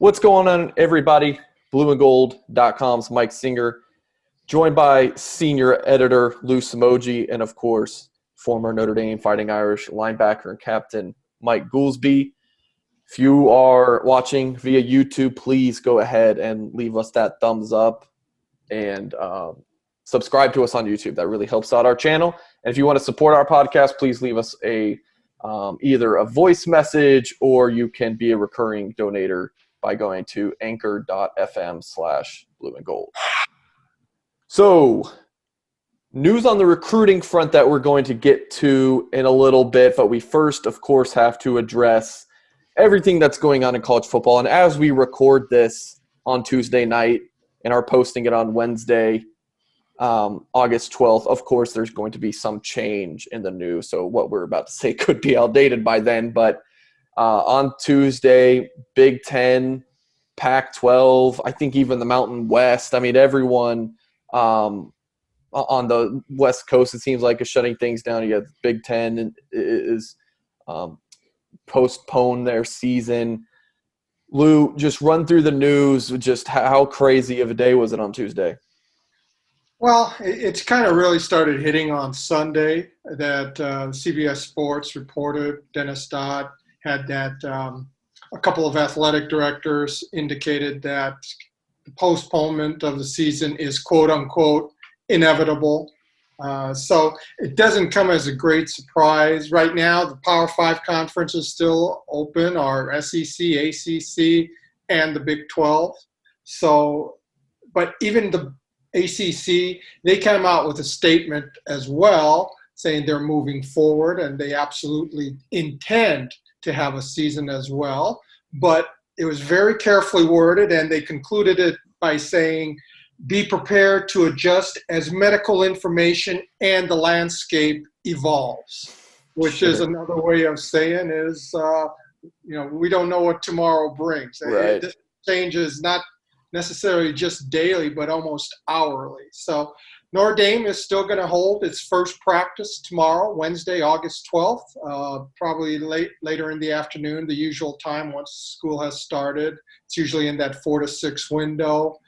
What's going on, everybody? Blueandgold.com's Mike Singer, joined by senior editor Lou Somogyi, and of course, former Notre Dame Fighting Irish linebacker and captain Mike Goolsby. If you are watching via YouTube, please go ahead and leave us that thumbs up and subscribe to us on YouTube. That really helps out our channel. And if you want to support our podcast, please leave us either a voice message, or you can be a recurring donator by going to anchor.fm/blueandgold. So, news on the recruiting front that we're going to get to in a little bit, but we first, of course, have to address everything that's going on in college football. And as we record this on Tuesday night and are posting it on Wednesday, August 12th, of course, there's going to be some change in the news. So what we're about to say could be outdated by then, but on Tuesday, Big Ten, Pac-12, I think even the Mountain West. I mean, everyone on the West Coast, it seems like, is shutting things down. You have Big Ten is postponed their season. Lou, just run through the news. Just how crazy of a day was it on Tuesday? Well, it's kind of really started hitting on Sunday that CBS Sports reported Dennis Dodd had that a couple of athletic directors indicated that the postponement of the season is quote unquote inevitable. So it doesn't come as a great surprise. Right now, the Power Five conference is still open, our SEC, ACC, and the Big 12. So, but even the ACC, they came out with a statement as well saying they're moving forward and they absolutely intend to have a season as well. But it was very carefully worded, and they concluded it by saying, be prepared to adjust as medical information and the landscape evolves, which is another way of saying is, we don't know what tomorrow brings. Right. This changes not necessarily just daily, but almost hourly. So Notre Dame is still going to hold its first practice tomorrow, Wednesday, August 12th, probably later in the afternoon, the usual time once school has started. It's usually in that 4 to 6 window.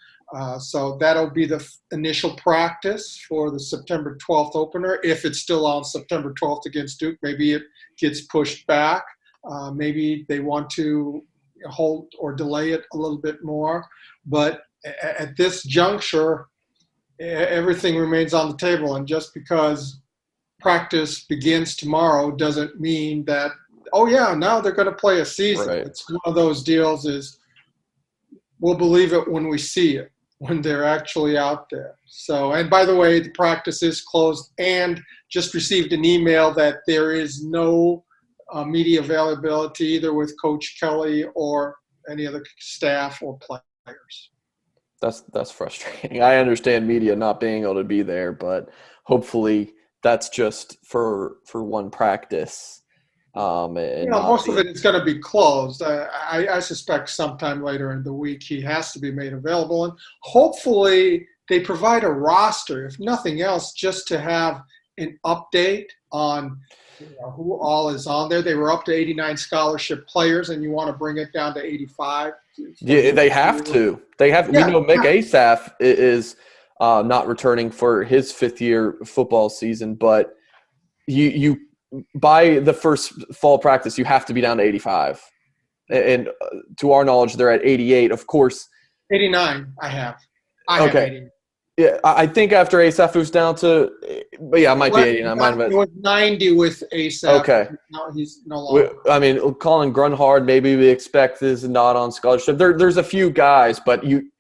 So that'll be the initial practice for the September 12th opener. If it's still on September 12th against Duke, maybe it gets pushed back. Maybe they want to hold or delay it a little bit more. But at this juncture, everything remains on the table. And just because practice begins tomorrow doesn't mean that, now they're going to play a season. Right. It's one of those deals is we'll believe it when we see it, when they're actually out there. So, and by the way, the practice is closed, and just received an email that there is no media availability either with Coach Kelly or any other staff or players. That's frustrating. I understand media not being able to be there, but hopefully that's just for one practice. Most of it is going to be closed. I suspect sometime later in the week he has to be made available, and hopefully they provide a roster, if nothing else, just to have an update on who all is on there. They were up to 89 scholarship players, and you want to bring it down to 85. Yeah, they have to. They have. We know Mick Asaf is not returning for his 5th year football season, but you by the first fall practice, you have to be down to 85. And to our knowledge, they're at 88. Of course, 89. I have 89. Yeah, I think after Asaf was down to, but yeah, it might be 89. It was 90 with Asaf. Okay. Now he's no longer. Colin Grunhard, maybe we expect is not on scholarship. There's a few guys, but you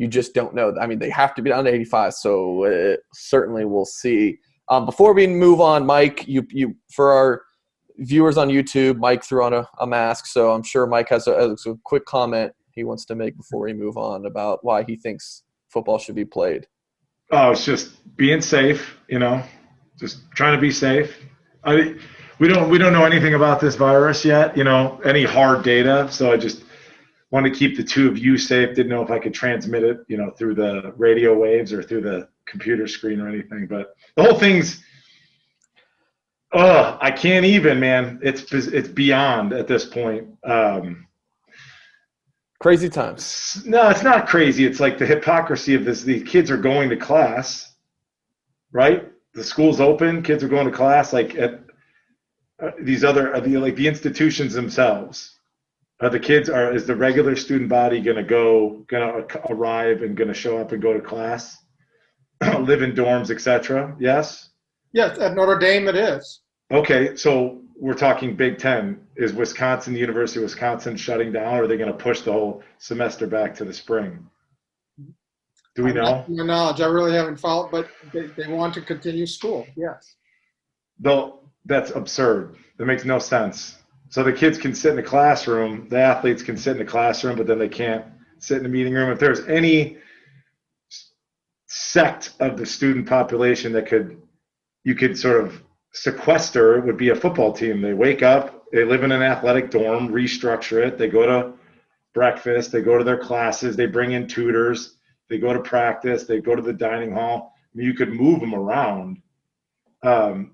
just don't know. I mean, they have to be down to 85, so certainly we'll see. Before we move on, Mike, you for our viewers on YouTube, Mike threw on a mask, so I'm sure Mike has a quick comment he wants to make before we move on about why he thinks football should be played. Oh, it's just being safe, just trying to be safe. We don't know anything about this virus yet, any hard data. So I just want to keep the two of you safe. Didn't know if I could transmit it, through the radio waves or through the computer screen or anything. But the whole thing's, I can't even, man. It's beyond at this point. Crazy times. No, it's not crazy. It's like the hypocrisy of this. These kids are going to class, right? The school's open. Kids are going to class. Like at these other, like the institutions themselves. Is the regular student body going to arrive and going to show up and go to class, live in dorms, etc.? Yes? Yes, at Notre Dame it is. Okay, so we're talking Big Ten. Is Wisconsin, the University of Wisconsin, shutting down, or are they going to push the whole semester back to the spring? Do we know? To my knowledge, I really haven't followed, but they want to continue school, yes. Though that's absurd. That makes no sense. So the kids can sit in the classroom, the athletes can sit in the classroom, but then they can't sit in the meeting room. If there's any sect of the student population that you could sort of sequester, it would be a football team. They wake up, they live in an athletic dorm, restructure it, they go to breakfast, they go to their classes, they bring in tutors, they go to practice, they go to the dining hall. I mean, you could move them around.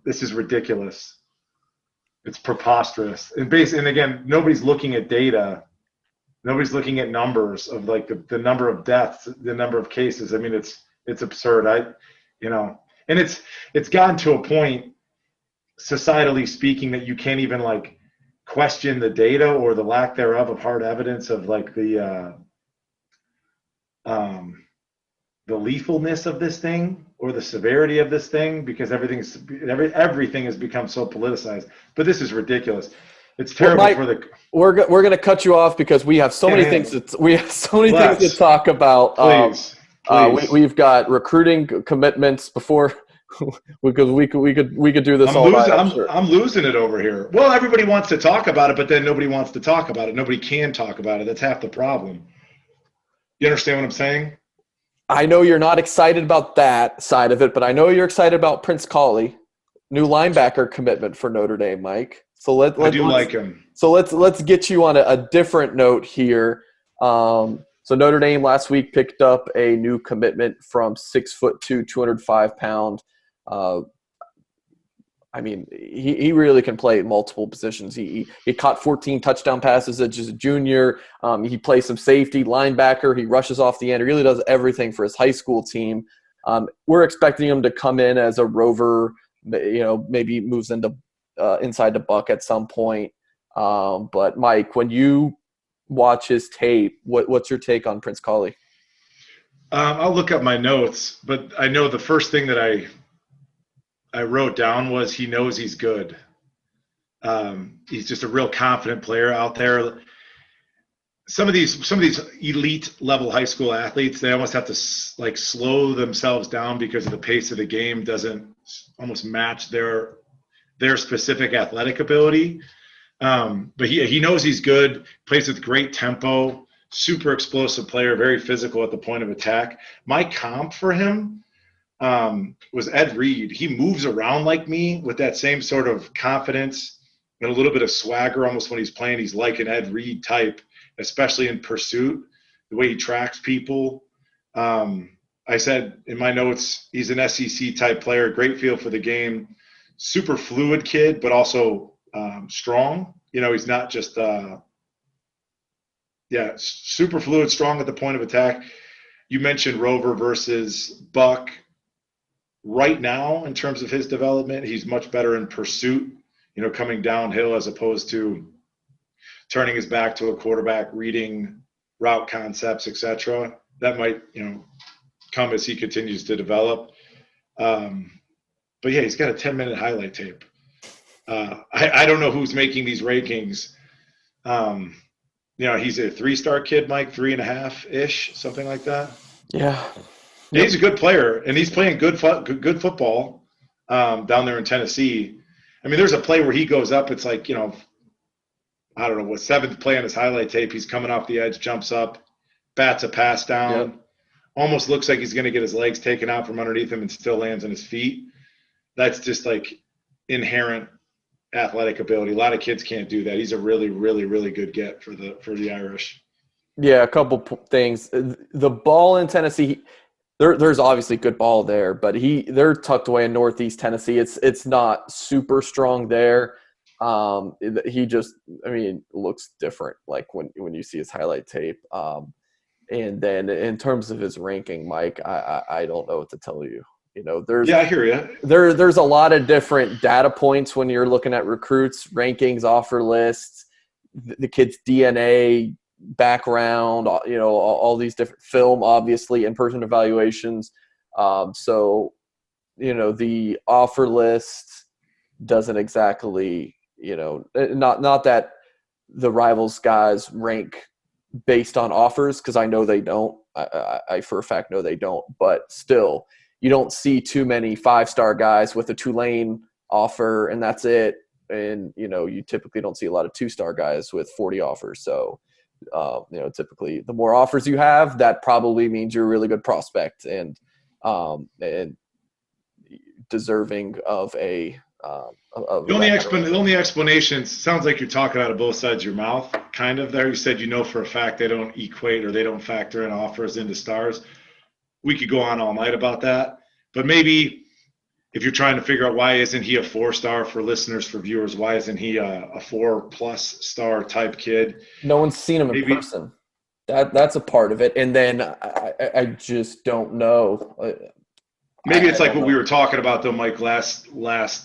This is ridiculous. It's preposterous. And again, nobody's looking at data. Nobody's looking at numbers of like the number of deaths, the number of cases. I mean, it's absurd. And it's gotten to a point, societally speaking, that you can't even like question the data or the lack thereof of hard evidence of like the lethalness of this thing or the severity of this thing, because everything has become so politicized. But this is ridiculous. It's terrible. Well, Mike, we're going to cut you off because we have so many things things to talk about. Please. We've got recruiting commitments before because we could do this all night. I'm losing it over here. Well, everybody wants to talk about it, but then nobody wants to talk about it. Nobody can talk about it. That's half the problem. You understand what I'm saying? I know you're not excited about that side of it, but I know you're excited about Prince Cawley, new linebacker commitment for Notre Dame, Mike. So I do like him. So let's get you on a different note here. So Notre Dame last week picked up a new commitment from 6'2", 205-pound. I mean, he really can play multiple positions. He caught 14 touchdown passes as a junior. He plays some safety, linebacker. He rushes off the end. He really does everything for his high school team. We're expecting him to come in as a rover, maybe moves into inside the buck at some point. But, Mike, when you watch his tape, what's your take on Prince Kollie? I'll look up my notes, but I know the first thing that I wrote down was he knows he's good. He's just a real confident player out there. Some of these elite level high school athletes, they almost have to like slow themselves down because of the pace of the game doesn't almost match their specific athletic ability. But he knows he's good, plays with great tempo, super explosive player, very physical at the point of attack. My comp for him was Ed Reed. He moves around like me with that same sort of confidence and a little bit of swagger almost when he's playing. He's like an Ed Reed type, especially in pursuit, the way he tracks people. I said in my notes, he's an SEC type player, great feel for the game, super fluid kid, but also strong. He's not just super fluid, strong at the point of attack. You mentioned Rover versus Buck. Right now, in terms of his development, he's much better in pursuit, coming downhill as opposed to turning his back to a quarterback, reading route concepts, etc. That might, come as he continues to develop. But yeah, he's got a 10-minute highlight tape. I don't know who's making these rankings. He's a 3-star kid, Mike, 3.5-ish, something like that. Yeah. Yep. He's a good player, and he's playing good football down there in Tennessee. I mean, there's a play where he goes up. It's like, I don't know, what, 7th play on his highlight tape. He's coming off the edge, jumps up, bats a pass down. Yep. Almost looks like he's going to get his legs taken out from underneath him and still lands on his feet. That's just like inherent athletic ability. A lot of kids can't do that. He's a really, really, really good get for the Irish. Yeah, a couple things. The ball in Tennessee, there's obviously good ball there, but they're tucked away in Northeast Tennessee. It's not super strong there. He just, I mean, looks different. Like when you see his highlight tape. And then in terms of his ranking, Mike, I don't know what to tell you. You know, Yeah, I hear you. There's a lot of different data points when you're looking at recruits, rankings, offer lists, the kid's DNA, background, you know, all these different film, obviously, in-person evaluations. So, you know, the offer list doesn't exactly, you know, not that the Rivals guys rank based on offers, because I know they don't. I for a fact know they don't. But still, you don't see too many 5-star guys with a Tulane offer, and that's it. And, you know, you typically don't see a lot of 2-star guys with 40 offers. So, you know, typically the more offers you have, that probably means you're a really good prospect and deserving of a The only explanation sounds like you're talking out of both sides of your mouth, kind of there. You said, you know, for a fact they don't equate or they don't factor in offers into stars. We could go on all night about that, but maybe if you're trying to figure out why isn't he a 4-star for listeners, for viewers, why isn't he a 4+ star type kid? No one's seen him in person. That's a part of it. And then I just don't know. Maybe it's like what we were talking about though, Mike, last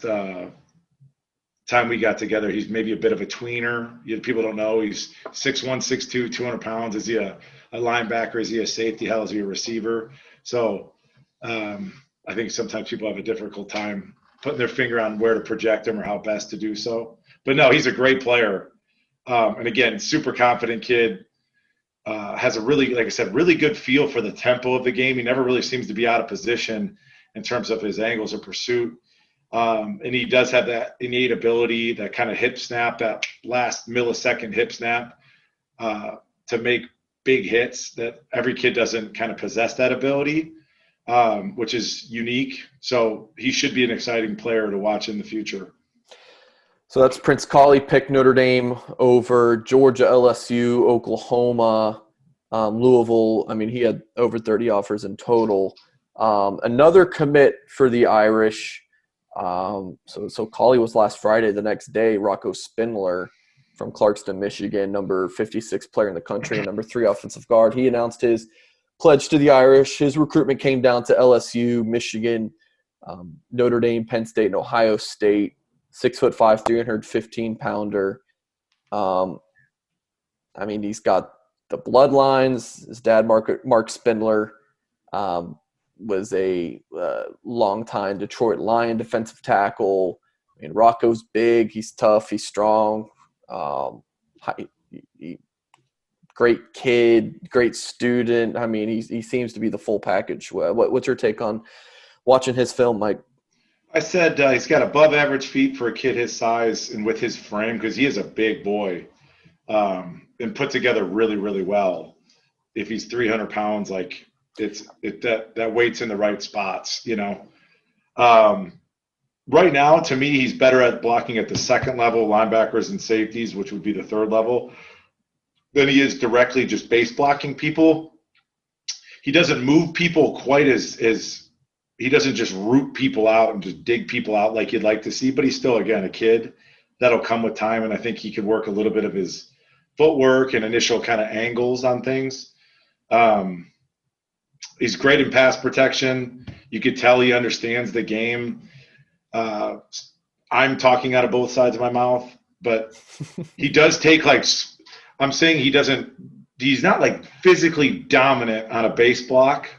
time we got together. He's maybe a bit of a tweener. People don't know. He's 6'1", 6'2", 200 pounds. Is he a linebacker? Is he a safety? How is he a receiver? So I think sometimes people have a difficult time putting their finger on where to project him or how best to do so. But no, he's a great player. And again, super confident kid. Has a really, like I said, really good feel for the tempo of the game. He never really seems to be out of position in terms of his angles of pursuit. And he does have that innate ability, that kind of hip snap, that last millisecond hip snap to make big hits that every kid doesn't kind of possess that ability, which is unique. So he should be an exciting player to watch in the future. So that's Prince Cawley picked Notre Dame over Georgia, LSU, Oklahoma, Louisville. I mean, he had over 30 offers in total. Another commit for the Irish. So Kollie was last Friday. The next day, Rocco Spindler from Clarkston, Michigan, number 56 player in the country and number 3 offensive guard. He announced his pledge to the Irish. His recruitment came down to LSU, Michigan, Notre Dame, Penn State, and Ohio State. 6'5", 315-pounder. I mean, he's got the bloodlines. His dad, Mark Spindler, was a longtime Detroit Lion defensive tackle. I mean, Rocco's big. He's tough. He's strong. Great kid. Great student. I mean, he seems to be the full package. What's your take on watching his film, Mike? I said he's got above average feet for a kid his size and with his frame, because he is a big boy, and put together really, really well. If he's 300 pounds, like that weight's in the right spots, you know. Right now, to me, he's better at blocking at the second level, linebackers and safeties, which would be the third level, than he is directly just base blocking people. He doesn't move people quite as he doesn't just root people out and just dig people out like you'd like to see, but he's still, again, a kid. That'll come with time, and I think he could work a little bit of his footwork and initial kind of angles on things. He's great in pass protection. You could tell he understands the game. I'm talking out of both sides of my mouth, but he does take, like, I'm saying he's not like physically dominant on a base block.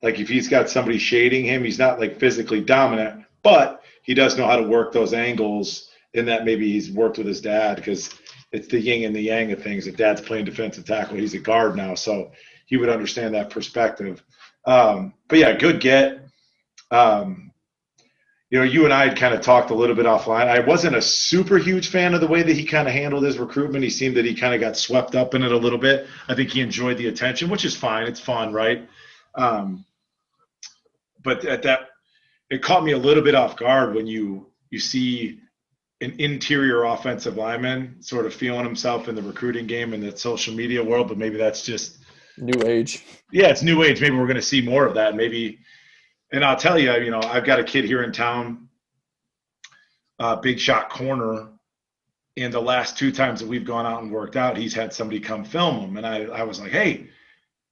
Like if he's got somebody shading him, he's not like physically dominant, but he does know how to work those angles, in that maybe he's worked with his dad, because it's the yin and the yang of things. If dad's playing defensive tackle, he's a guard now, so he would understand that perspective. But yeah, good get. You know, you and I had kind of talked a little bit offline. I wasn't a super huge fan of the way that he kind of handled his recruitment. He seemed that he kind of got swept up in it a little bit. I think he enjoyed the attention, which is fine. It's fun, right? But it caught me a little bit off guard when you see an interior offensive lineman sort of feeling himself in the recruiting game in that social media world, but maybe that's just new age. Yeah, it's new age. Maybe we're going to see more of that. Maybe, and I'll tell you, you know, I've got a kid here in town, big shot corner, And the last 2 times that we've gone out and worked out, he's had somebody come film him. And I was like, hey,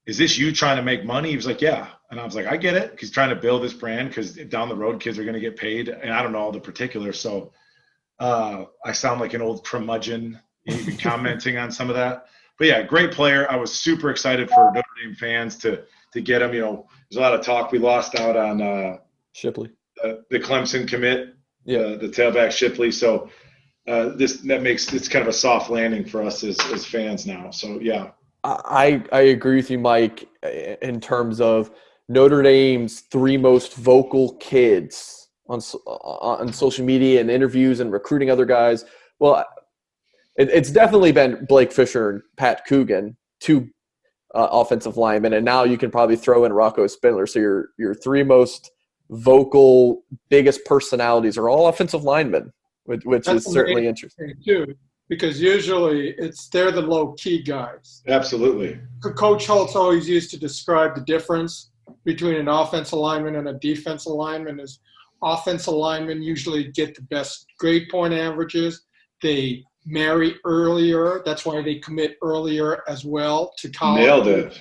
is this you trying to make money? He was like, yeah. And I was like, I get it. He's trying to build this brand because down the road, kids are going to get paid. And I don't know all the particulars. So I sound like an old curmudgeon even commenting on some of that. But yeah, great player. I was super excited for Notre Dame fans to get him. You know, there's a lot of talk. We lost out on Shipley, the Clemson commit, yeah, the tailback Shipley. So that makes it's kind of a soft landing for us as fans now. So yeah, I agree with you, Mike, in terms of Notre Dame's 3 most vocal kids on social media and interviews and recruiting other guys. Well, it's definitely been Blake Fisher and Pat Coogan, 2 offensive linemen, and now you can probably throw in Rocco Spindler. So your 3 most vocal, biggest personalities are all offensive linemen, which is certainly interesting too. Because usually they're the low-key guys. absolutely. Coach Holtz always used to describe the difference between an offensive lineman and a defensive lineman is offensive linemen usually get the best grade point averages. They marry earlier. That's why they commit earlier as well to college. Nailed it.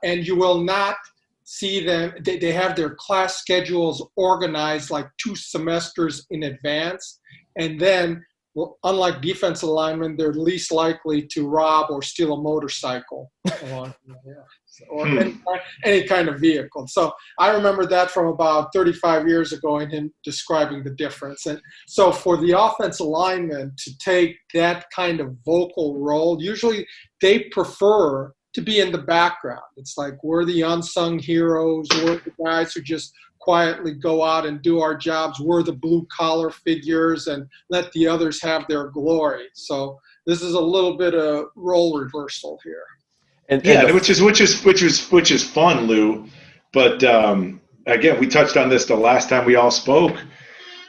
And you will not see them. They have their class schedules organized like 2 semesters in advance. And then, well, unlike defensive linemen, they're least likely to rob or steal a motorcycle or any kind of vehicle. So I remember that from about 35 years ago and him describing the difference. And so for the offensive linemen to take that kind of vocal role, usually they prefer to be in the background. It's like we're the unsung heroes. We're the guys who just quietly go out and do our jobs. We're the blue-collar figures and let the others have their glory. So this is a little bit of role reversal here. Which is fun, Lou. But again, we touched on this the last time we all spoke.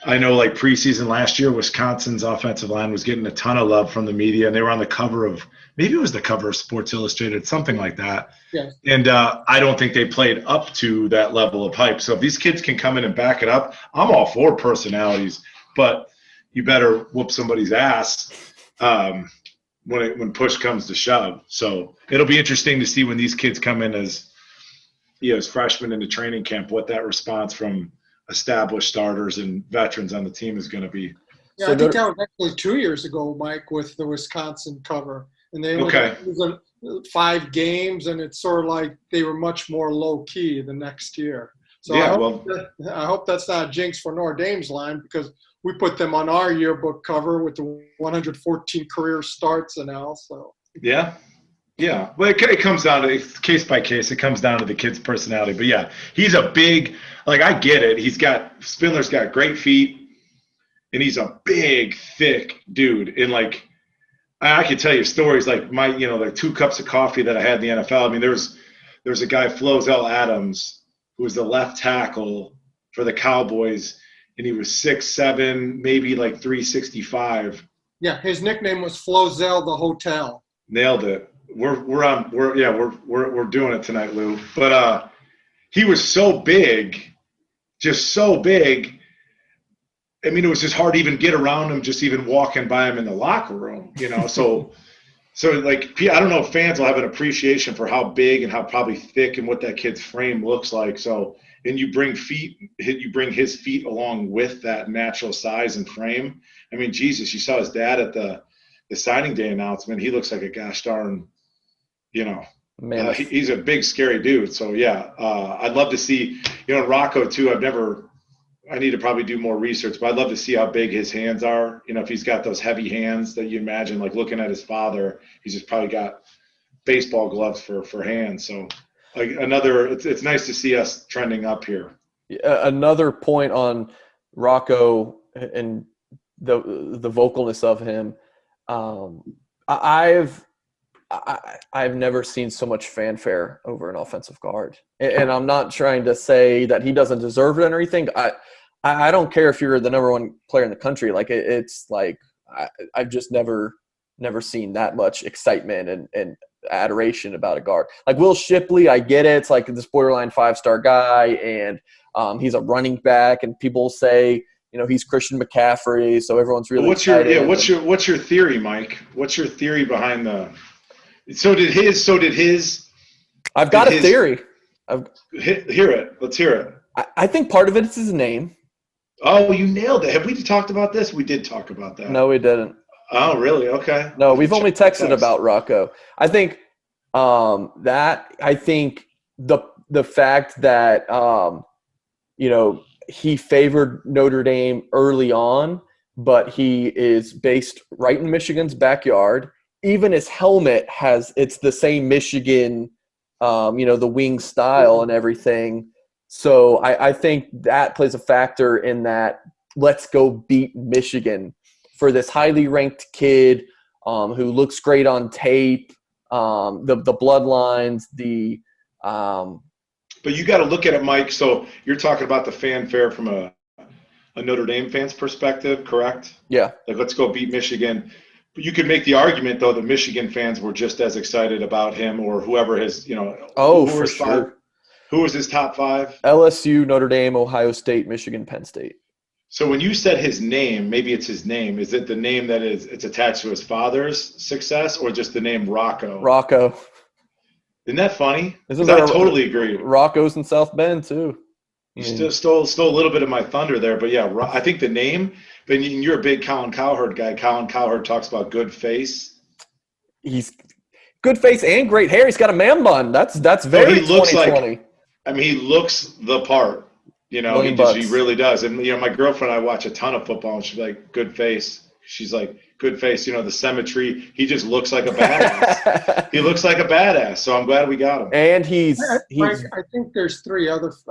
I know, like preseason last year, Wisconsin's offensive line was getting a ton of love from the media, and they were on the cover of maybe it was the cover of Sports Illustrated, something like that. Yes. And I don't think they played up to that level of hype. So if these kids can come in and back it up, I'm all for personalities, but you better whoop somebody's ass when push comes to shove. So it'll be interesting to see when these kids come in as freshmen into training camp, what that response from established starters and veterans on the team is going to be. Yeah, I think that was actually 2 years ago, Mike, with the Wisconsin cover. And they only 5 games, and it's sort of like they were much more low-key the next year. So I hope that's not a jinx for Notre Dame's line because we put them on our yearbook cover with the 114 career starts and all. So yeah. Well, it comes down to case by case. It comes down to the kid's personality. But yeah, he's a big. Like I get it. Spindler's got great feet, and he's a big, thick dude. And like I could tell you stories like like 2 cups of coffee that I had in the NFL. I mean, there's a guy, Flozell Adams, who was the left tackle for the Cowboys, and he was 6'7", maybe like 365. Yeah, his nickname was Flozell the Hotel. Nailed it. We're doing it tonight, Lou. But he was so big, just so big. I mean, it was just hard to even get around him, just even walking by him in the locker room, So like, I don't know if fans will have an appreciation for how big and how probably thick and what that kid's frame looks like. So, and you bring his feet along with that natural size and frame. I mean, Jesus, you saw his dad at the signing day announcement. He looks like a gosh darn, man. He's a big, scary dude. So yeah, I'd love to see, Rocco too. I need to probably do more research, but I'd love to see how big his hands are. If he's got those heavy hands that you imagine, like looking at his father, he's just probably got baseball gloves for hands. So like it's nice to see us trending up here. Another point on Rocco and the vocalness of him. I've never seen so much fanfare over an offensive guard, and I'm not trying to say that he doesn't deserve it or anything. I don't care if you're the number 1 player in the country. Like it's like I've just never seen that much excitement and adoration about a guard. Like Will Shipley, I get it. It's like this borderline 5-star guy, and he's a running back, and people say he's Christian McCaffrey, so everyone's really what's excited. What's your theory, Mike? What's your theory behind the? So did his. I've got a theory. Hear it. Let's hear it. I think part of it is his name. Oh, you nailed it. Have we talked about this? We did talk about that. No, we didn't. Oh, really? Okay. No, we've only texted about Rocco. I think the fact that he favored Notre Dame early on, but he is based right in Michigan's backyard. Even his helmet it's the same Michigan, the wing style and everything. So I think that plays a factor in that. Let's go beat Michigan for this highly ranked kid who looks great on tape. The bloodlines, But you got to look at it, Mike. So you're talking about the fanfare from a Notre Dame fan's perspective, correct? Yeah. Like, let's go beat Michigan. But you could make the argument, though, that Michigan fans were just as excited about him or whoever his, for sure. Who was his top five? LSU, Notre Dame, Ohio State, Michigan, Penn State. So when you said his name, maybe it's his name. Is it the name that it's attached to his father's success, or just the name Rocco? Rocco. Isn't that funny? I totally agree. Rocco's in South Bend too. You stole a little bit of my thunder there, but yeah, I think the name. But you're a big Colin Cowherd guy. Colin Cowherd talks about good face. He's good face and great hair. He's got a man bun. That's very 2020. He looks the part. He really does. And my girlfriend and I watch a ton of football, and she's like, good face. She's like, good face. The symmetry. He just looks like a badass. He looks like a badass. So I'm glad we got him. And I think there's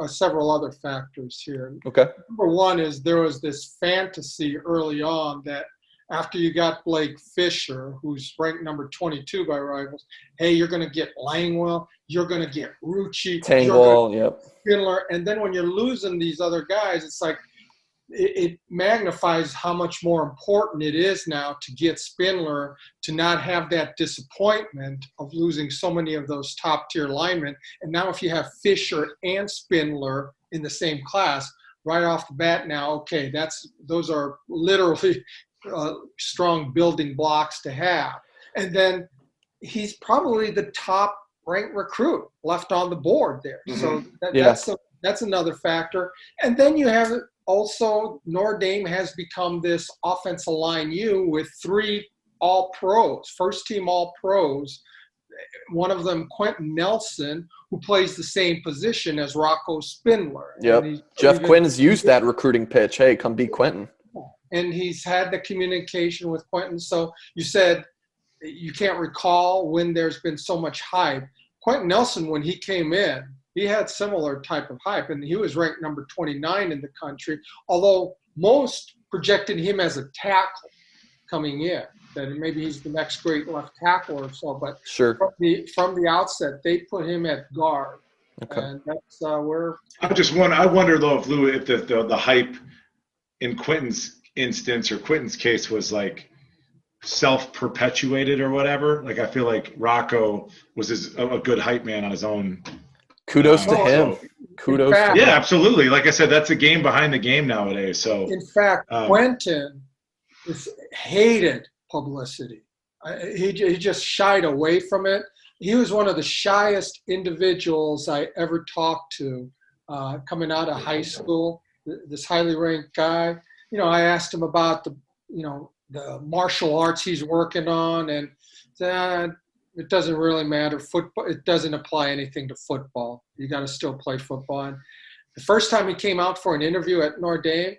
several other factors here. Okay. Number one is there was this fantasy early on that after you got Blake Fisher, who's ranked number 22 by Rivals, hey, you're going to get Langwell, you're going to get Rucci, Tangwall, yep. Spindler, and then when you're losing these other guys, it's like it magnifies how much more important it is now to get Spindler to not have that disappointment of losing so many of those top-tier linemen. And now if you have Fisher and Spindler in the same class, right off the bat now, okay, those are literally strong building blocks to have. And then he's probably the top ranked recruit left on the board there. Mm-hmm. So that's another factor. And then you have also Notre Dame has become this offensive line with 3 all-pros, first-team all-pros. One of them, Quentin Nelson, who plays the same position as Rocco Spindler. Yep. Jeff Quinn's used that recruiting pitch. Hey, come beat Quentin. And he's had the communication with Quentin. So you said you can't recall when there's been so much hype. Quentin Nelson, when he came in, he had similar type of hype, and he was ranked number 29 in the country, although most projected him as a tackle coming in, that maybe he's the next great left tackle or so. But sure. from the outset, they put him at guard. Okay. And that's where – I wonder, though, if Lou, if the hype in Quentin's instance or Quentin's case was like self-perpetuated or whatever. Like, I feel like Rocco was a good hype man on his own. Kudos to him. Kudos to him. Yeah, absolutely. Like I said, that's a game behind the game nowadays. So in fact, Quentin hated publicity. He just shied away from it. He was one of the shyest individuals I ever talked to coming out of high school, this highly ranked guy. I asked him about the martial arts he's working on, and said, it doesn't really matter. Football, it doesn't apply anything to football. You got to still play football. And the first time he came out for an interview at Notre Dame,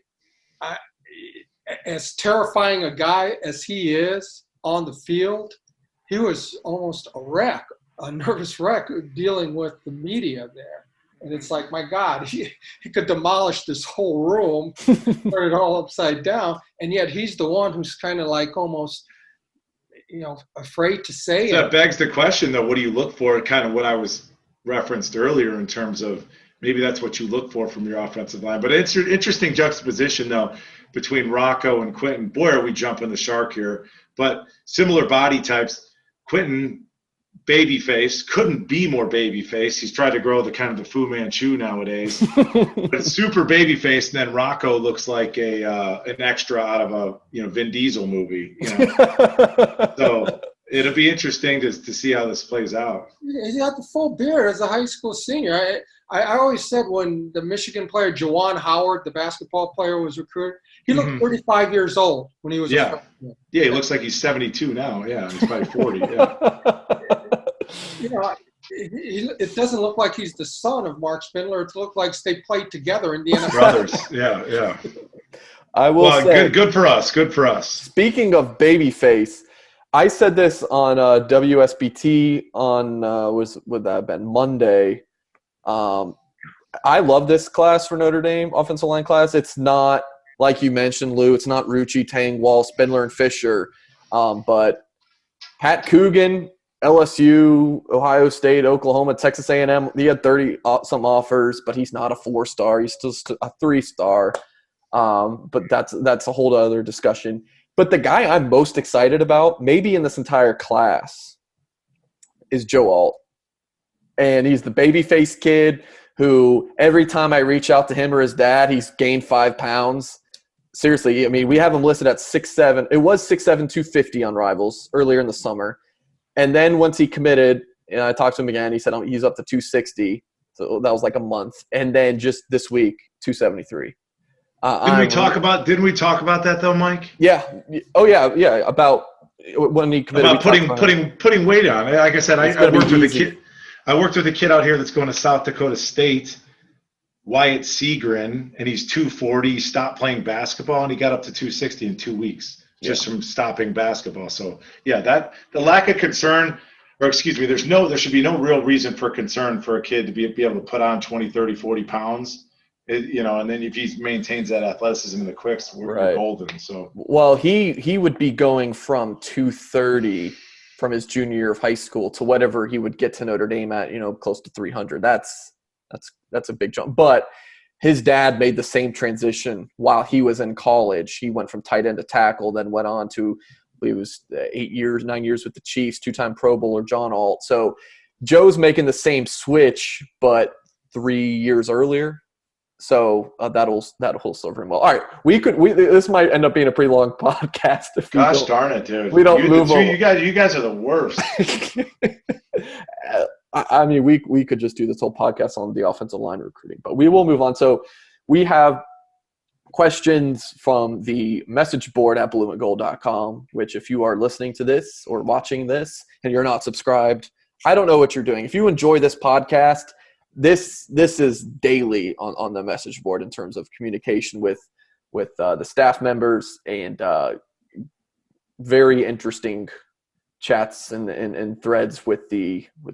as terrifying a guy as he is on the field, he was almost a nervous wreck dealing with the media there. And it's like, my God, he could demolish this whole room, turn it all upside down, and yet he's the one who's kind of like almost – afraid to say it. That begs the question, though, what do you look for? Kind of what I was referenced earlier in terms of maybe that's what you look for from your offensive line. But it's an interesting juxtaposition, though, between Rocco and Quentin. Boy, are we jumping the shark here. But similar body types. Quentin baby face. Couldn't be more baby face. He's tried to grow the kind of the Fu Manchu nowadays. But it's super baby face, and then Rocco looks like an extra out of a Vin Diesel movie. So it'll be interesting to see how this plays out. He got the full beard as a high school senior. I always said when the Michigan player Juwan Howard, the basketball player, was recruited, he looked 35 years old when he was a freshman. Yeah, he looks like he's 72 now. Yeah, he's probably 40. Yeah. It doesn't look like he's the son of Mark Spindler. It looked like they played together in the NFL. Brothers. Yeah. I will say, good for us. Good for us. Speaking of babyface, I said this on WSBT on would that have been Monday? I love this class for Notre Dame, offensive line class. It's not like you mentioned, Lou. It's not Rucci, Tangwall, Spindler, and Fisher, but Pat Coogan, LSU, Ohio State, Oklahoma, Texas A&M. He had 30 some offers, but he's not a 4-star. He's still a 3-star. But that's a whole other discussion. But the guy I'm most excited about, maybe in this entire class, is Joe Alt. And he's the baby-faced kid who every time I reach out to him or his dad, he's gained 5 pounds. Seriously, I mean, we have him listed at 6'7". It was 6'7", 250 on Rivals earlier in the summer. And then once he committed, and I talked to him again, he said he's up to 260. So that was like a month. And then just this week, 273. Didn't we talk about that though, Mike? Yeah. Oh yeah. About when he committed. About putting weight on. Like I said, I worked with a kid. I worked with a kid out here that's going to South Dakota State, Wyatt Seagrin, and he's 240. He stopped playing basketball and he got up to 260 in 2 weeks just from stopping basketball. So yeah, that the lack of concern, or excuse me, there should be no real reason for concern for a kid to be able to put on 20, 30, 40 pounds. And then if he maintains that athleticism in the quicks, we're golden. So well, he would be going from 230 from his junior year of high school to whatever he would get to Notre Dame at, close to 300. That's a big jump. But his dad made the same transition while he was in college. He went from tight end to tackle, then went on to, I believe it was 9 years with the Chiefs, 2-time Pro Bowler John Alt. So Joe's making the same switch, but 3 years earlier. So that'll serve him well. All right, this might end up being a pretty long podcast. Gosh darn it, dude! We don't move on. You guys are the worst. I mean, we could just do this whole podcast on the offensive line recruiting, but we will move on. So we have questions from the message board at blueandgold.com, which if you are listening to this or watching this and you're not subscribed, I don't know what you're doing. If you enjoy this podcast, this is daily on the message board in terms of communication with the staff members and very interesting chats and threads with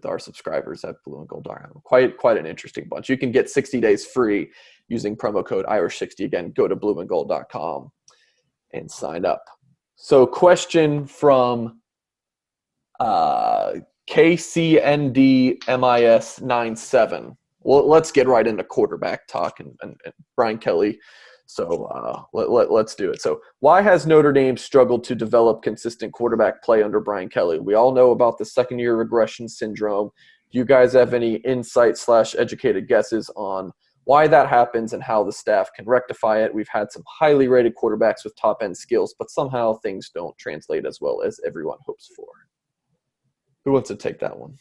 our subscribers at blueandgold.com. Quite an interesting bunch. You can get 60 days free using promo code Irish60. Again, go to blueandgold.com and sign up. So question from KCNDMIS97. Well, let's get right into quarterback talk and Brian Kelly. So let's do it. So why has Notre Dame struggled to develop consistent quarterback play under Brian Kelly? We all know about the second-year regression syndrome. Do you guys have any insight/educated guesses on why that happens and how the staff can rectify it? We've had some highly rated quarterbacks with top-end skills, but somehow things don't translate as well as everyone hopes for. Who wants to take that one?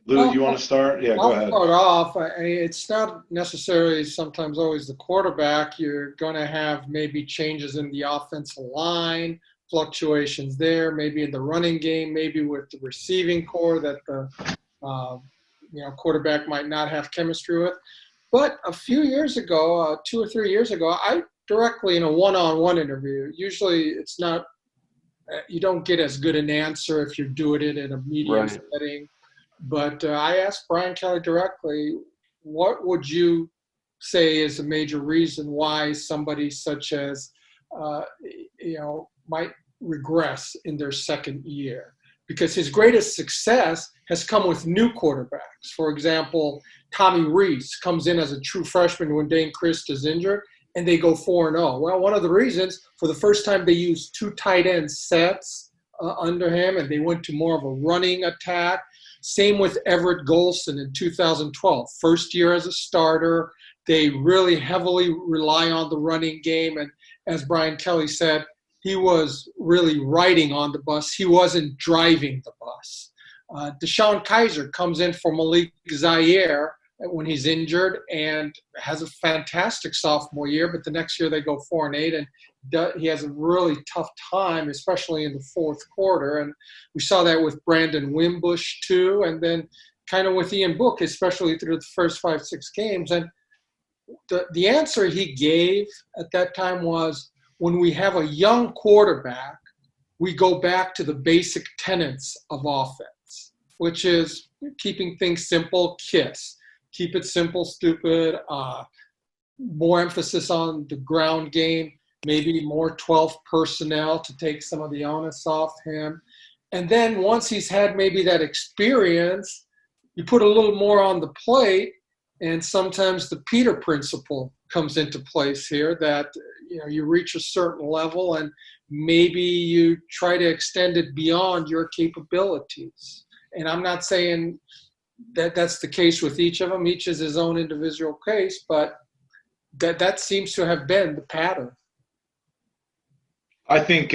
Lou, you want to start? Yeah, go ahead. I'll start off. It's not necessarily sometimes always the quarterback. You're going to have maybe changes in the offensive line, fluctuations there, maybe in the running game, maybe with the receiving core that the quarterback might not have chemistry with. But a few years ago, 2 or 3 years ago, I directly in a one-on-one interview, usually it's not you don't get as good an answer if you're doing it in a media setting. But I asked Brian Kelly directly, what would you say is a major reason why somebody such as, might regress in their second year? Because his greatest success has come with new quarterbacks. For example, Tommy Rees comes in as a true freshman when Dane Christ is injured, and they go 4-0. Well, one of the reasons, for the first time, they used 2 tight end sets under him, and they went to more of a running attack. Same with Everett Golson in 2012. First year as a starter. They really heavily rely on the running game. And as Brian Kelly said, he was really riding on the bus. He wasn't driving the bus. Deshaun Kaiser comes in for Malik Zaire when he's injured and has a fantastic sophomore year, but the next year they go 4-8, and he has a really tough time, especially in the fourth quarter. And we saw that with Brandon Wimbush too, and then kind of with Ian Book, especially through the first 5-6 games. And the answer he gave at that time was, when we have a young quarterback, we go back to the basic tenets of offense, which is keeping things simple, KISS. Keep it simple, stupid, more emphasis on the ground game, maybe more 12 personnel to take some of the onus off him. And then once he's had maybe that experience, you put a little more on the plate, and sometimes the Peter principle comes into place here, that you reach a certain level and maybe you try to extend it beyond your capabilities. And I'm not saying that that's the case with each of them. Each is his own individual case, but that seems to have been the pattern. I think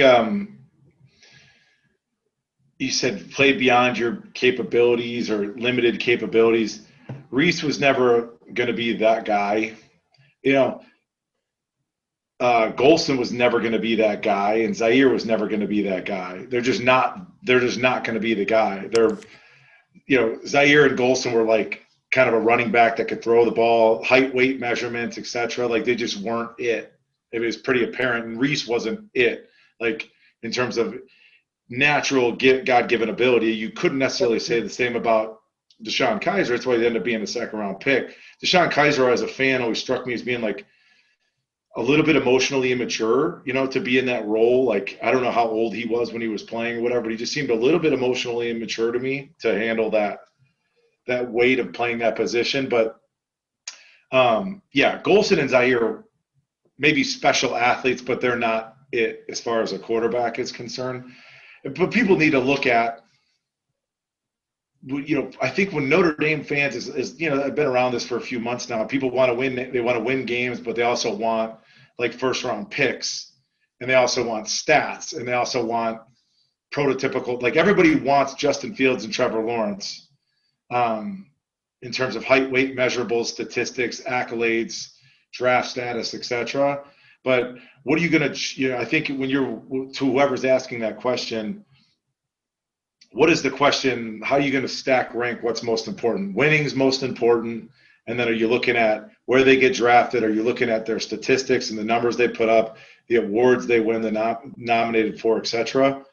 you said play beyond your capabilities or limited capabilities. Reese was never going to be that guy. Golson was never going to be that guy, and Zaire was never going to be that guy. They're just not going to be the guy. Zaire and Golson were like kind of a running back that could throw the ball, height, weight measurements, etc. Like they just weren't it. It was pretty apparent, and Reese wasn't it. Like in terms of natural God-given ability, you couldn't necessarily say the same about Deshaun Kaiser. That's why he ended up being the second-round pick. Deshaun Kaiser, as a fan, always struck me as being like a little bit emotionally immature, to be in that role. Like, I don't know how old he was when he was playing or whatever, but he just seemed a little bit emotionally immature to me to handle that weight of playing that position. But Golson and Zaire may be special athletes, but they're not it as far as a quarterback is concerned. But people need to look at, I think when Notre Dame fans is I've been around this for a few months now. People want to win. They want to win games, but they also want like first round picks, and they also want stats, and they also want prototypical. Like everybody wants Justin Fields and Trevor Lawrence, in terms of height, weight, measurables, statistics, accolades, draft status, etc. But what are you going to? I think when you're to whoever's asking that question. What is the question? How are you going to stack rank what's most important? Winning's most important. And then are you looking at where they get drafted? Are you looking at their statistics and the numbers they put up, the awards they win, the nominated for, et cetera?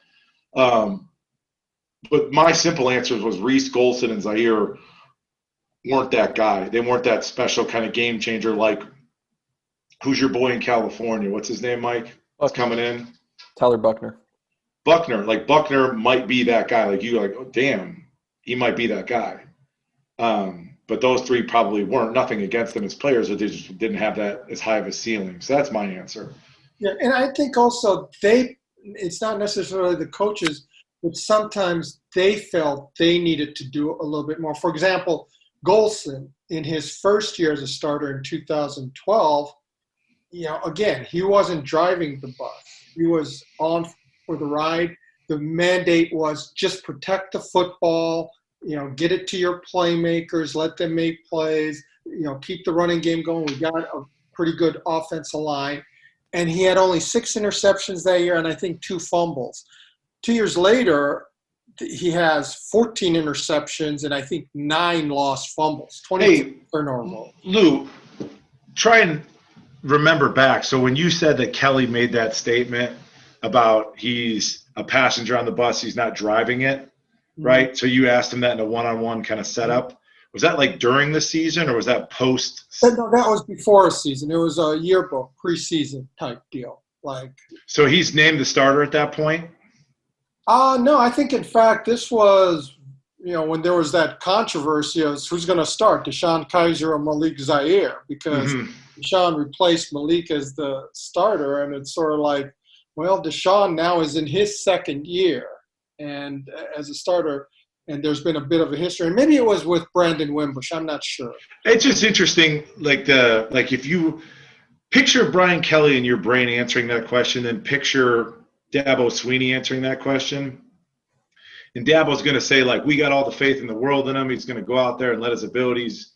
But my simple answer was Reese, Golson, and Zaire weren't that guy. They weren't that special kind of game changer like who's your boy in California? What's his name, Mike? That's coming in. Tyler Buckner. Buckner might be that guy. Like you, like, oh, damn, he might be that guy. But those three probably weren't. Nothing against them as players, but they just didn't have that as high of a ceiling. So that's my answer. Yeah, and I think also it's not necessarily the coaches, but sometimes they felt they needed to do a little bit more. For example, Golson, in his first year as a starter in 2012, again, he wasn't driving the bus. He was on for the ride. The mandate was just protect the football, get it to your playmakers, let them make plays, keep the running game going. We got a pretty good offensive line. And he had only 6 interceptions that year and I think 2 fumbles. 2 years later, he has 14 interceptions and I think 9 lost fumbles, 20 turnovers. Lou, try and remember back. So when you said that Kelly made that statement about he's a passenger on the bus, he's not driving it, right? Mm-hmm. So you asked him that in a one-on-one kind of setup. Was that like during the season or was that post? No, that was before a season. It was a yearbook, preseason type deal. So he's named the starter at that point? No, I think in fact this was, when there was that controversy of who's going to start, Deshaun Kaiser or Malik Zaire, because Deshaun replaced Malik as the starter, and it's sort of like, well, Deshaun now is in his second year, and as a starter, and there's been a bit of a history. And maybe it was with Brandon Wimbush. I'm not sure. It's just interesting, if you picture Brian Kelly in your brain answering that question, then picture Dabo Sweeney answering that question. And Dabo's going to say, we got all the faith in the world in him. He's going to go out there and let his abilities,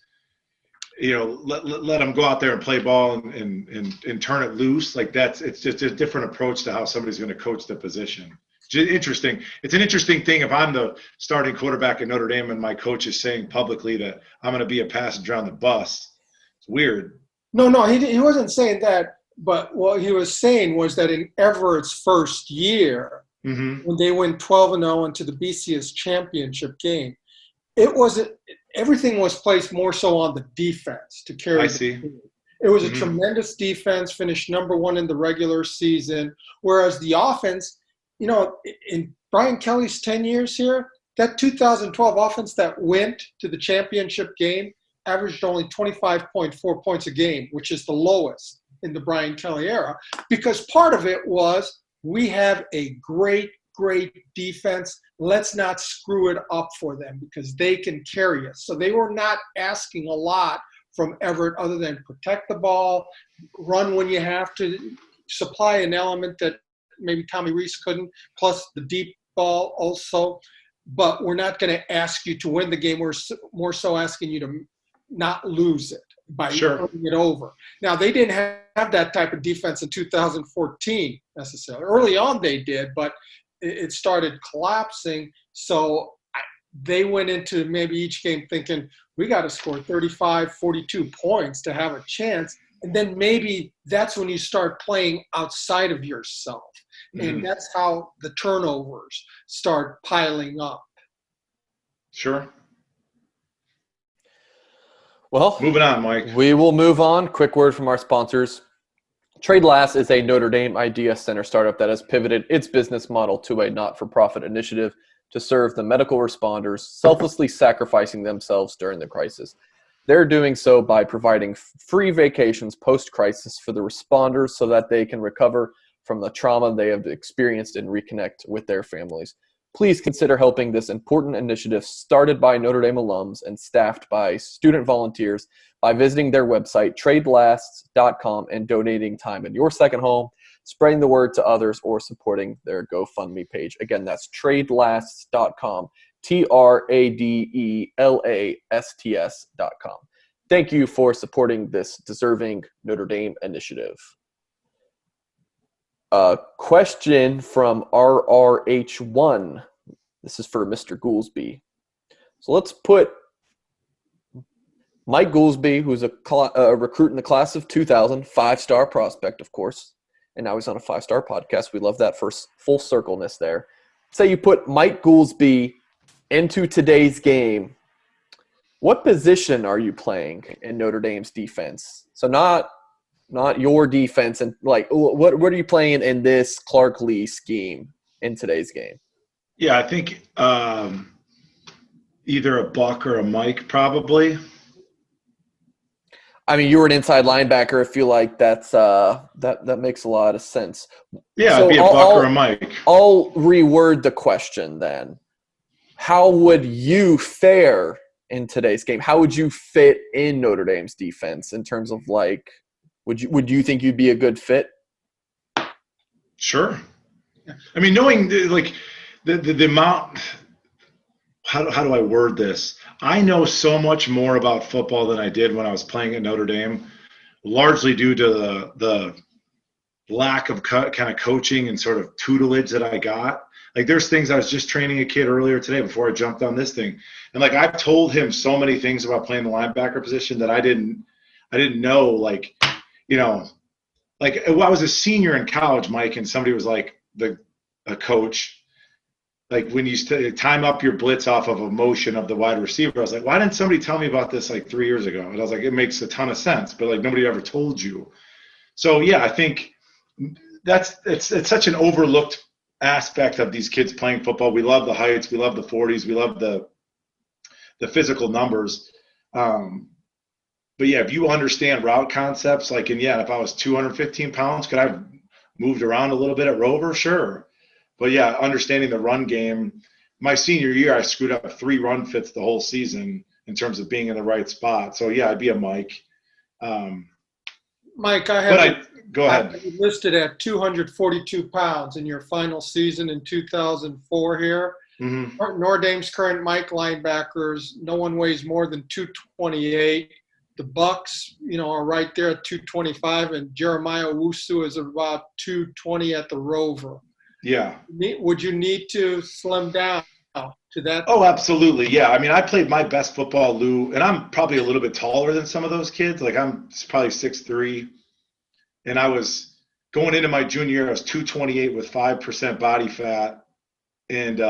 let him go out there and play ball and turn it loose. It's just a different approach to how somebody's going to coach the position. Interesting. It's an interesting thing if I'm the starting quarterback at Notre Dame and my coach is saying publicly that I'm going to be a passenger on the bus. It's weird. No, he wasn't saying that. But what he was saying was that in Everett's first year, when they went 12-0 into the BCS championship game, everything was placed more so on the defense to carry. I see. Team. It was a tremendous defense, finished number 1 in the regular season, whereas the offense, in Brian Kelly's 10 years here, that 2012 offense that went to the championship game averaged only 25.4 points a game, which is the lowest in the Brian Kelly era, because part of it was we have a great defense. Let's not screw it up for them because they can carry us. So they were not asking a lot from Everett other than protect the ball, run when you have to, supply an element that maybe Tommy Rees couldn't, plus the deep ball also. But we're not going to ask you to win the game. We're more so asking you to not lose it by turning it over. Now, they didn't have that type of defense in 2014 necessarily. Early on they did, but it started collapsing. So they went into maybe each game thinking, we got to score 35, 42 points to have a chance. And then maybe that's when you start playing outside of yourself. And that's how the turnovers start piling up. Sure. Well, moving on, Mike. We will move on. Quick word from our sponsors. Trade Last is a Notre Dame Idea Center startup that has pivoted its business model to a not-for-profit initiative to serve the medical responders, selflessly sacrificing themselves during the crisis. They're doing so by providing free vacations post-crisis for the responders so that they can recover from the trauma they have experienced and reconnect with their families. Please consider helping this important initiative started by Notre Dame alums and staffed by student volunteers by visiting their website, tradelasts.com, and donating time in your second home, spreading the word to others, or supporting their GoFundMe page. Again, that's tradelasts.com, tradelasts.com. Thank you for supporting this deserving Notre Dame initiative. Question from RRH1. This is for Mr. Goolsby. So let's put Mike Goolsby, who's a recruit in the class of 2000, 5-star prospect, of course, and now he's on a 5-star podcast. We love that first full circleness there. Say you put Mike Goolsby into today's game. What position are you playing in Notre Dame's defense? So not your defense, and what are you playing in this Clark Lee scheme in today's game? Yeah, I think either a Buck or a Mike probably. I mean, you were an inside linebacker. I feel like that's that makes a lot of sense. Yeah, so it'd be a Buck or a Mike. I'll reword the question then. How would you fare in today's game? How would you fit in Notre Dame's defense in terms of would you think you'd be a good fit? Sure. I mean, knowing the amount, how do I word this? I know so much more about football than I did when I was playing at Notre Dame, largely due to the lack of kind of coaching and sort of tutelage that I got. There's things I was just training a kid earlier today before I jumped on this thing. And I've told him so many things about playing the linebacker position that I didn't know, I was a senior in college, Mike, and somebody was a coach, when you time up your blitz off of a motion of the wide receiver, I was like, why didn't somebody tell me about this 3 years ago? And I was like, it makes a ton of sense, but nobody ever told you. So yeah, I think it's such an overlooked aspect of these kids playing football. We love the heights, we love the 40s, we love the physical numbers. But yeah, if you understand route concepts, if I was 215 pounds, could I have moved around a little bit at Rover? Sure. But yeah, understanding the run game, my senior year, I screwed up 3 run fits the whole season in terms of being in the right spot. So yeah, I'd be a Mike. Mike, Go ahead. I listed at 242 pounds in your final season in 2004 here. Mm-hmm. Notre Dame's current Mike linebackers, no one weighs more than 228. The Bucks, are right there at 225, and Jeremiah Owusu is about 220 at the Rover. Yeah. Would you need to slim down to that? Oh, absolutely. Yeah. I mean, I played my best football, Lou, and I'm probably a little bit taller than some of those kids. Like I'm probably 6'3", and I was going into my junior year, I was 228 with 5% body fat, and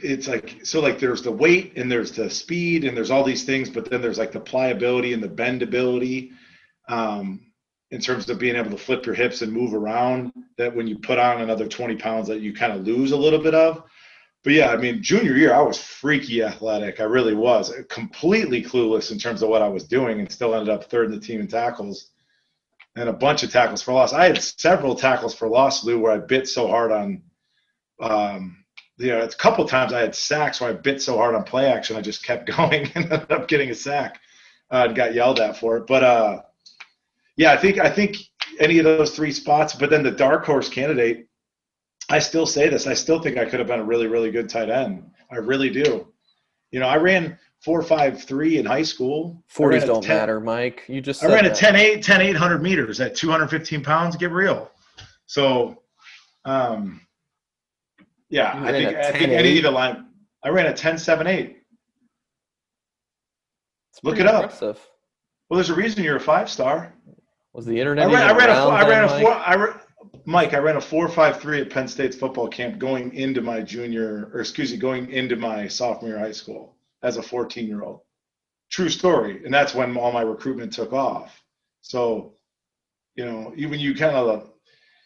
it's like, so like there's the weight and there's the speed and there's all these things, but then there's like the pliability and the bendability in terms of being able to flip your hips and move around, that when you put on another 20 pounds that you kind of lose a little bit of. But yeah, I mean, junior year, I was freaky athletic. I really was completely clueless in terms of what I was doing, and still ended up third in the team in tackles and a bunch of tackles for loss. I had several tackles for loss, Lou, where I bit so hard on a couple of times I had sacks where I bit so hard on play action I just kept going and ended up getting a sack and got yelled at for it. But yeah, I think any of those 3 spots. But then the dark horse candidate, I still say this, I still think I could have been a really, really good tight end. I really do. I ran 4.53 in high school. 40s don't matter, Mike. You just said I ran a 10.8, 800 meters at 215 pounds. Get real. So. Yeah, I think any of the line. I ran a 10.78. Look it up. Impressive. Well, there's a reason you're a 5-star. Was the internet? Mike, I ran a 4.53 at Penn State's football camp going into my sophomore year of high school as a 14-year-old. True story, and that's when all my recruitment took off. So, even you kind of.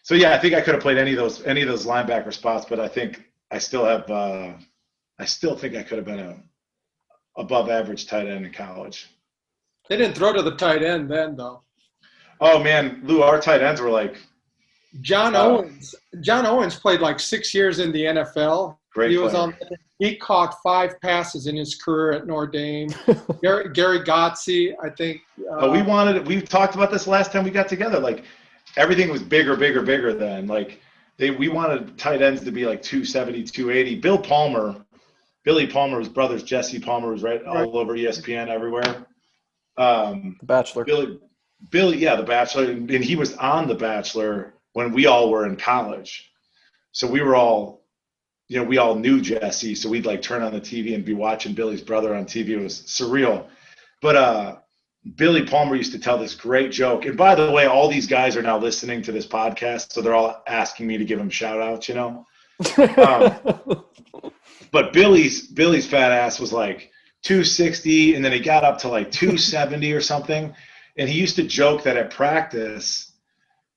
So yeah, I think I could have played any of those linebacker spots, but I think I still think I could have been a above average tight end in college. They didn't throw to the tight end then, though. Oh man, Lou, our tight ends were like John Owens. John Owens played like 6 years in the NFL. Great. He caught 5 passes in his career at Notre Dame. Gary Gotze, I think. We talked about this last time we got together. Like, everything was bigger then. Like we wanted tight ends to be like 270, 280. Billy Palmer's brothers, Jesse Palmer, was right all over ESPN everywhere. The Bachelor. Billy, yeah, The Bachelor, and he was on The Bachelor when we all were in college. So we were all, we all knew Jesse. So we'd like turn on the TV and be watching Billy's brother on TV. It was surreal. But Billy Palmer used to tell this great joke. And by the way, all these guys are now listening to this podcast, so they're all asking me to give them shout outs, But Billy's fat ass was like 260, and then he got up to like 270 or something. And he used to joke that at practice,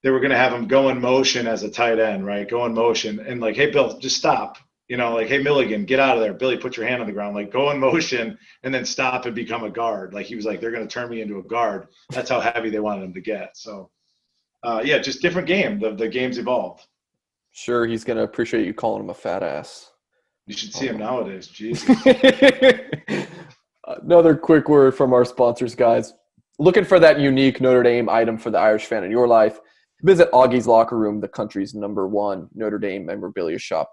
they were going to have him go in motion as a tight end, right? Go in motion. And like, hey, Bill, just stop. Like, hey, Milligan, get out of there. Billy, put your hand on the ground. Like, go in motion and then stop and become a guard. Like, he was like, they're going to turn me into a guard. That's how heavy they wanted him to get. So, yeah, just different game. The game's evolved. Sure, he's going to appreciate you calling him a fat ass. You should see him nowadays. Jesus. Another quick word from our sponsors, guys. Looking for that unique Notre Dame item for the Irish fan in your life? Visit Augie's Locker Room, the country's #1 Notre Dame memorabilia shop.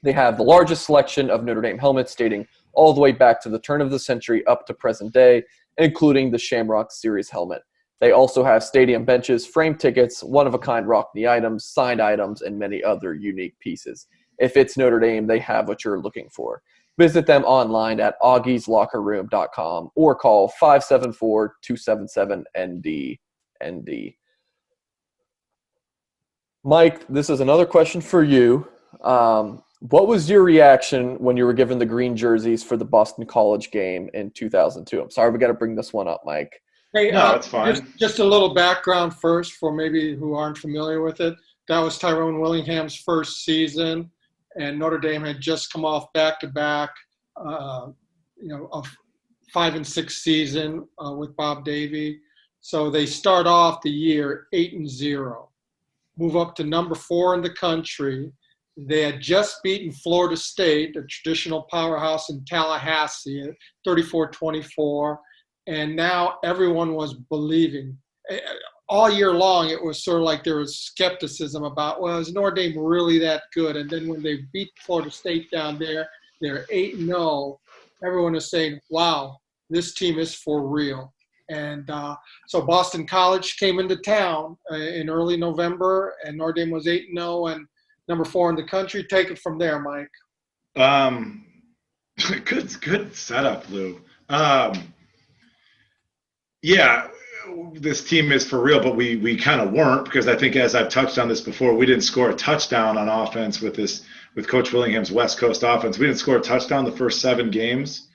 They have the largest selection of Notre Dame helmets dating all the way back to the turn of the century up to present day, including the Shamrock Series helmet. They also have stadium benches, framed tickets, one-of-a-kind Rockney items, signed items, and many other unique pieces. If it's Notre Dame, they have what you're looking for. Visit them online at augieslockerroom.com or call 574-277-ND. Mike, this is another question for you. What was your reaction when you were given the green jerseys for the Boston College game in 2002? I'm sorry, we got to bring this one up, Mike. Hey, no, it's fine. Just a little background first for maybe who aren't familiar with it. That was Tyrone Willingham's first season, and Notre Dame had just come off back-to-back, a 5-6 season with Bob Davie. So they start off the year 8-0, move up to number 4 in the country, They had just beaten Florida State, a traditional powerhouse in Tallahassee, at 34-24. And now everyone was believing. All year long, it was sort of like there was skepticism about, well, is Notre Dame really that good? And then when they beat Florida State down there, they're 8-0. Everyone is saying, wow, this team is for real. And so Boston College came into town in early November, and Notre Dame was 8-0 and number 4 in the country. Take it from there, Mike. Good setup, Lou. Yeah, this team is for real, but we kind of weren't, because I think, as I've touched on this before, we didn't score a touchdown on offense with Coach Willingham's West Coast offense. We didn't score a touchdown the first 7 games,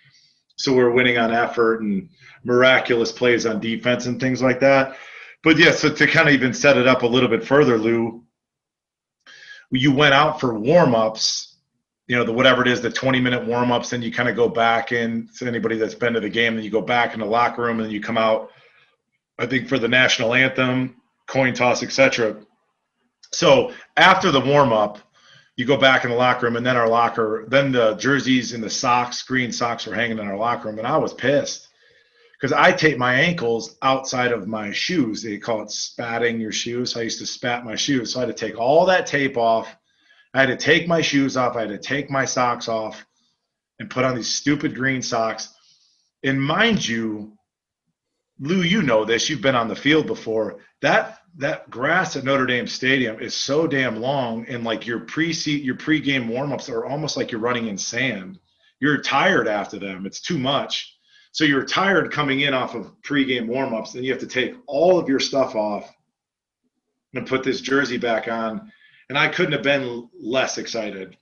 so we're winning on effort and miraculous plays on defense and things like that. But yeah, so to kind of even set it up a little bit further, Lou, you went out for warm-ups, whatever it is, the 20-minute warm-ups, and you kind of go back in. So anybody that's been to the game, then you go back in the locker room and you come out, I think, for the national anthem, coin toss, etc. So after the warm-up, you go back in the locker room, and then the jerseys and the socks, green socks, were hanging in our locker room, and I was pissed because I tape my ankles outside of my shoes. They call it spatting your shoes. I used to spat my shoes, so I had to take all that tape off. I had to take my shoes off. I had to take my socks off and put on these stupid green socks. And mind you, Lou, you know this. You've been on the field before. That grass at Notre Dame Stadium is so damn long, and like your pregame warm-ups are almost like you're running in sand. You're tired after them. It's too much. So you're tired coming in off of pregame warm-ups, and you have to take all of your stuff off and put this jersey back on. And I couldn't have been less excited,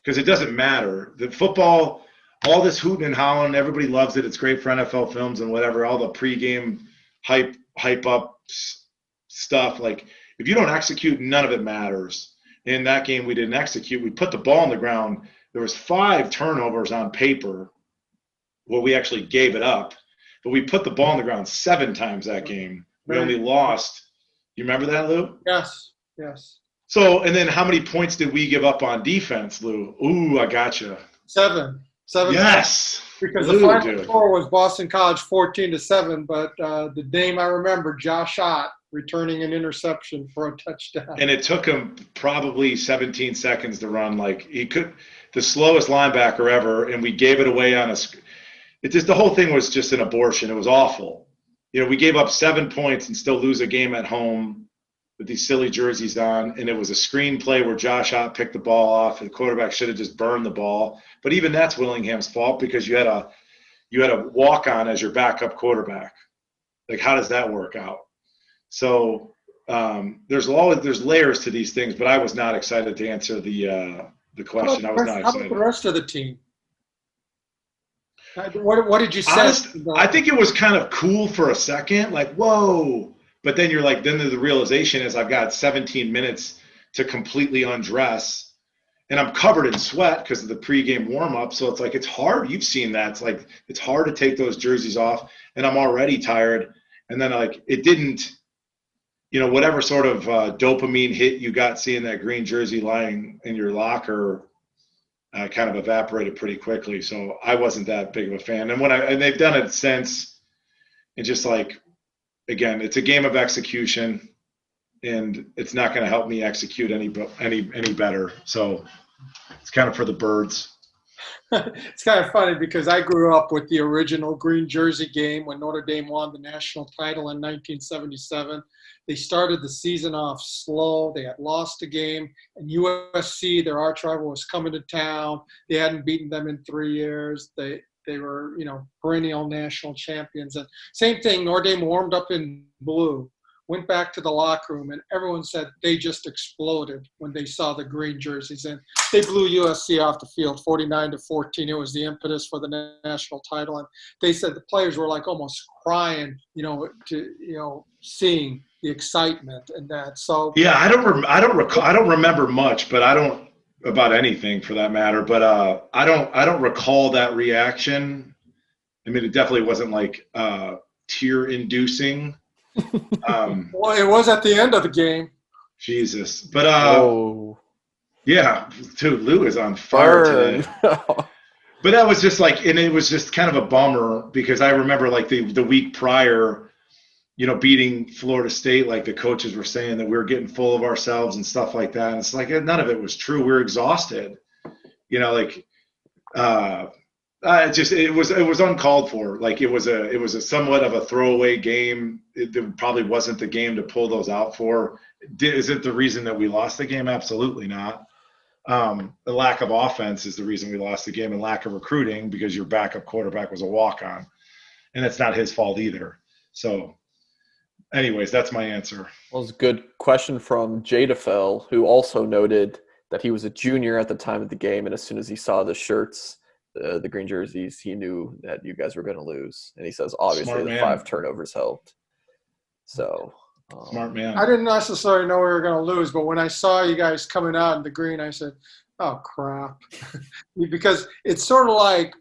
because it doesn't matter. The football, all this hooting and hollering, everybody loves it. It's great for NFL films and whatever, all the pregame hype up stuff. Like, if you don't execute, none of it matters. In that game, we didn't execute. We put the ball on the ground. There was 5 turnovers on paper. Well, we actually gave it up, but we put the ball on the ground 7 times that game. We only lost. You remember that, Lou? Yes. So, and then how many points did we give up on defense, Lou? Ooh, I gotcha. 7. Yes. Because the final score was Boston College 14-7, but the name I remember, Josh Ott, returning an interception for a touchdown. And it took him probably 17 seconds to run. Like, he could, the slowest linebacker ever, and we gave it away on the whole thing was just an abortion. It was awful. We gave up 7 points and still lose a game at home with these silly jerseys on, and it was a screenplay where Josh Ott picked the ball off, and the quarterback should have just burned the ball. But even that's Willingham's fault, because you had a walk-on as your backup quarterback. Like, how does that work out? So there's layers to these things, but I was not excited to answer the question. I was not excited. How about the rest of the team? What did you say? I think it was kind of cool for a second, like, whoa. But then you're like, then the realization is I've got 17 minutes to completely undress, and I'm covered in sweat because of the pregame warm-up. So it's like, it's hard. You've seen that. It's like, it's hard to take those jerseys off, and I'm already tired. And then, like, it didn't, whatever sort of dopamine hit you got seeing that green jersey lying in your locker kind of evaporated pretty quickly. So I wasn't that big of a fan. And they've done it since, and just like, again, it's a game of execution, and it's not going to help me execute any better. So it's kind of for the birds. It's kind of funny because I grew up with the original green jersey game when Notre Dame won the national title in 1977. They started the season off slow. They had lost a game, and USC, their arch rival, was coming to town. They hadn't beaten them in 3 years. They were, perennial national champions. And same thing, Notre Dame warmed up in blue, went back to the locker room, and everyone said they just exploded when they saw the green jerseys. And they blew USC off the field 49-14. It was the impetus for the national title. And they said the players were like almost crying, seeing the excitement and that. So yeah, I don't remember much, but I don't about anything for that matter, but I don't recall that reaction. I mean, it definitely wasn't like tear inducing. Well, it was at the end of the game. Jesus. But Yeah, dude, Lou is on fire Burn. today. But that was just like, and it was just kind of a bummer because I remember like the week prior, beating Florida State, like the coaches were saying that we were getting full of ourselves and stuff like that. And it's like, none of it was true. We were exhausted, it was uncalled for. Like it was a somewhat of a throwaway game. It probably wasn't the game to pull those out for. Is it the reason that we lost the game? Absolutely not. The lack of offense is the reason we lost the game, and lack of recruiting because your backup quarterback was a walk-on, and it's not his fault either. So anyways, that's my answer. Well, it's a good question from Jadafel, who also noted that he was a junior at the time of the game, and as soon as he saw the shirts, the green jerseys, he knew that you guys were going to lose. And he says, obviously, the 5 turnovers helped. So smart man. I didn't necessarily know we were going to lose, but when I saw you guys coming out in the green, I said, oh, crap. Because it's sort of like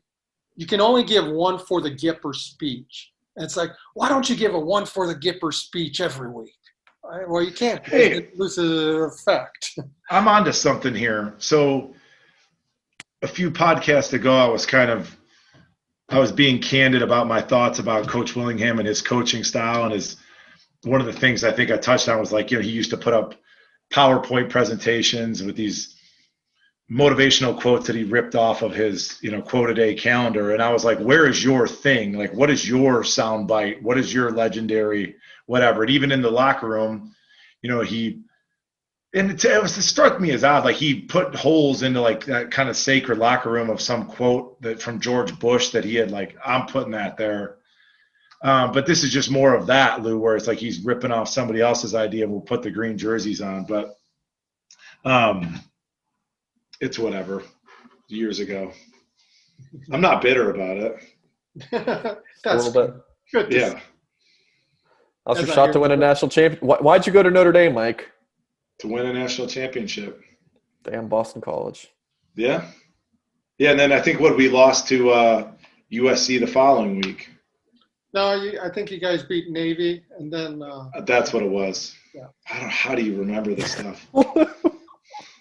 you can only give one for the Gipper speech. And it's like, why don't you give a one for the Gipper speech every week? Well, you can't. Hey, it loses effect. I'm onto something here. So a few podcasts ago, I was being candid about my thoughts about Coach Willingham and his coaching style. And one of the things I think I touched on was like, he used to put up PowerPoint presentations with these motivational quotes that he ripped off of his, quote a day calendar. And I was like, where is your thing? Like, what is your sound bite? What is your legendary whatever? And even in the locker room, it struck me as odd. Like he put holes into like that kind of sacred locker room of some quote that from George Bush that he had like, I'm putting that there. But this is just more of that, Lou, where it's like he's ripping off somebody else's idea. We'll put the green jerseys on, but it's whatever. Years ago, I'm not bitter about it. That's a little bit. Good. Yeah. That's your shot to win a national championship. Why'd you go to Notre Dame, Mike? To win a national championship. Damn, Boston College. Yeah. Yeah, and then I think we lost to USC the following week. No, I think you guys beat Navy, and then that's what it was. Yeah. How do you remember this stuff?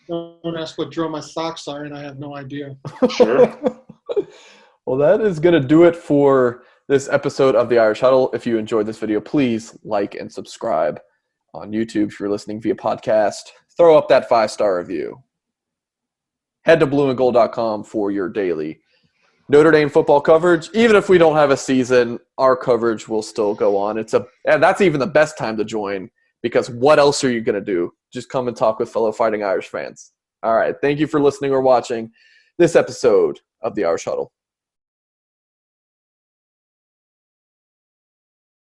Don't ask what drill my socks are, and I have no idea. Sure. Well, that is going to do it for this episode of the Irish Huddle. If you enjoyed this video, please like and subscribe on YouTube. If you're listening via podcast, throw up that 5-star review. Head to blueandgold.com for your daily Notre Dame football coverage. Even if we don't have a season, our coverage will still go on. And that's even the best time to join, because what else are you going to do? Just come and talk with fellow Fighting Irish fans. All right. Thank you for listening or watching this episode of the Irish Huddle.